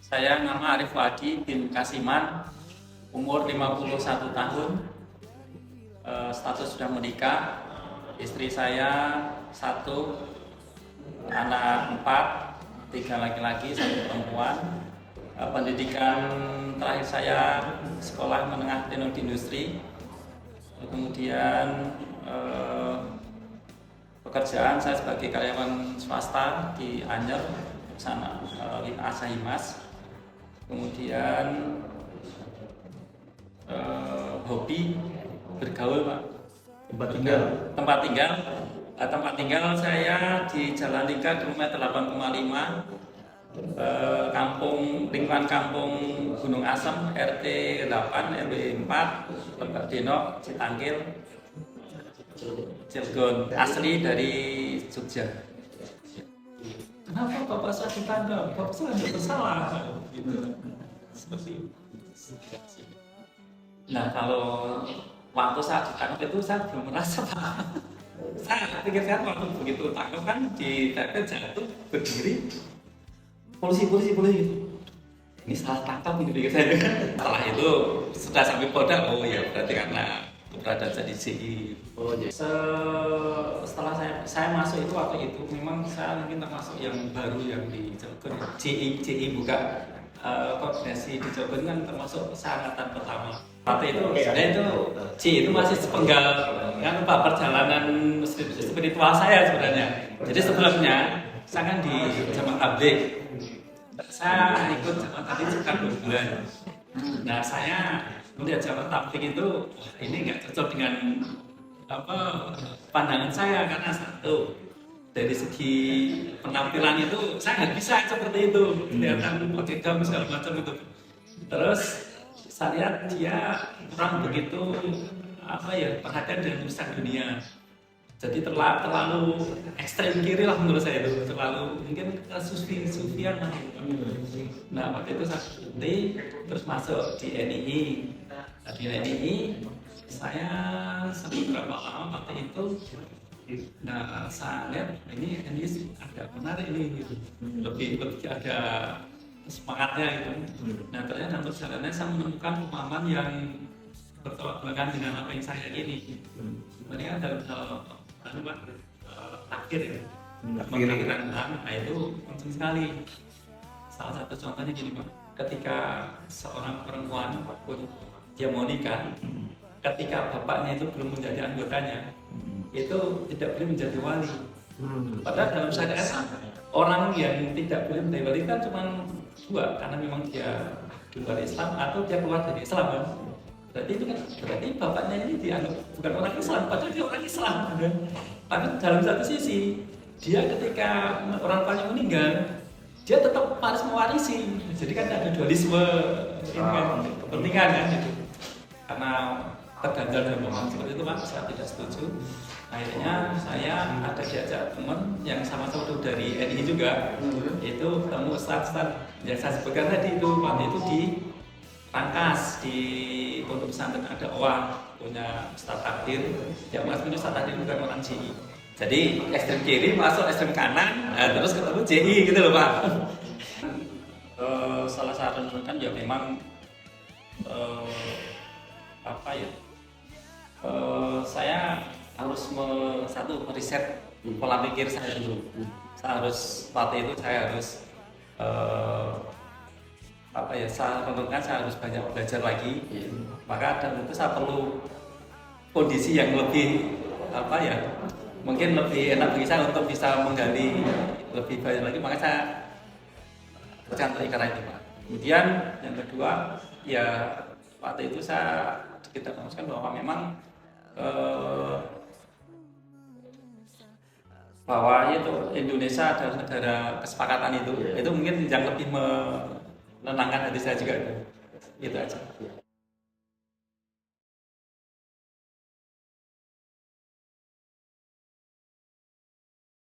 Saya nama Arif Wadi bin Kasiman, umur 51 tahun, status sudah menikah, istri saya satu, anak empat, tiga laki-laki, satu perempuan. Pendidikan terakhir saya sekolah menengah teknologi industri, kemudian pekerjaan saya sebagai karyawan swasta di Anyer, sana Asahimas. Kemudian hobi bergaul, Pak. Tempat tinggal saya di Jalan Lingkar kilometer 8,5, lingkungan kampung Gunung Asem, RT 8 RW 4, Lebak Denok, Citangkil, Cilegon, asli dari Jogja. Kenapa Bapak saya ditanya? Bapak saya tidak bersalah. Gitu. Seperti itu. Nah, kalau waktu saat ditangkap itu saya belum merasa, Pak. Saya pikirkan waktu begitu tangkap kan di TP jatuh berdiri polisi gitu. Ini salah tangkap gitu pikir saya. Setelah itu sudah sampai Polda, oh ya berarti karena berada jadi CI. Oh iya. Setelah saya masuk itu waktu itu memang saya mungkin termasuk yang baru yang di Cilegon. CI buka koordinasi di Cilegon kan termasuk angkatan pertama. Waktu itu sebenarnya itu CI itu masih sepenggal kan Pak perjalanan spiritual saya sebenarnya. Jadi sebelumnya saya kan di Jamaah Tabligh. Saya ikut Jamaah Tabligh sekitar 2 bulan. Nah, saya melihat Jamaah Tabligh itu ini nggak cocok dengan pandangan saya, karena satu dari segi penampilan itu saya nggak bisa seperti itu, kelihatan pakai gamis segala macam itu. Terus saya lihat dia kurang begitu perhatian dengan urusan dunia. Jadi terlalu ekstrem kiri lah menurut saya itu, terlalu mungkin sufian lah. Nah, waktu itu saya ikuti, terus masuk di NII. Di NII saya sampai berapa lama waktu itu. Nah, saya lihat ini agak menarik ini, gitu. Lebih ada semangatnya gitu. Nah, ternyata dalam perjalanannya saya menemukan pemahaman yang bertolak belakang dengan apa yang saya ingini. Sebenarnya dalam takdir ya, pemikiran itu penting sekali. Salah satu contohnya gini, Pak, ketika seorang perempuan pun dia mau nikah, ketika bapaknya itu belum menjadi anggotanya, itu tidak boleh menjadi wali. Padahal dalam syariat orang yang tidak boleh menjadi wali kan cuma 2, karena memang dia keluar Islam atau dia keluar dari Islam kan. Berarti bapaknya ini dianggap bukan orang Islam, padahal dia orang Islam kan. Tapi dalam satu sisi dia ketika orang tuanya meninggal, dia tetap harus mewarisi. Jadi kan ada dualisme kepentingan kan gitu. Karena terganjal dalam pemahaman seperti itu, Pak, saya tidak setuju. Akhirnya saya ada diajak teman yang sama-sama dari NI juga, itu ketemu Ustaz yang saya sebutkan tadi itu, waktu itu di Rangkas, di Pondok Pesantren ada OA punya Ustaz Takdir. Yang Mas punya Ustaz Takdir bukan orang JI. Jadi ekstrem kiri masuk ekstrem kanan, terus ketemu JI gitu loh, Pak. Salah satu kan ya memang saya harus meriset pola pikir saya dulu. Waktu itu saya harus saya tentukan saya harus banyak belajar lagi. Maka dan itu saya perlu kondisi yang lebih mungkin lebih enak bagi saya untuk bisa menggali lebih banyak lagi. Maka saya cantik karena itu, Pak. Kemudian yang kedua ya waktu itu kita memutuskan bahwa memang bahwa itu Indonesia adalah negara kesepakatan itu mungkin yang lebih menenangkan hati saya juga itu aja.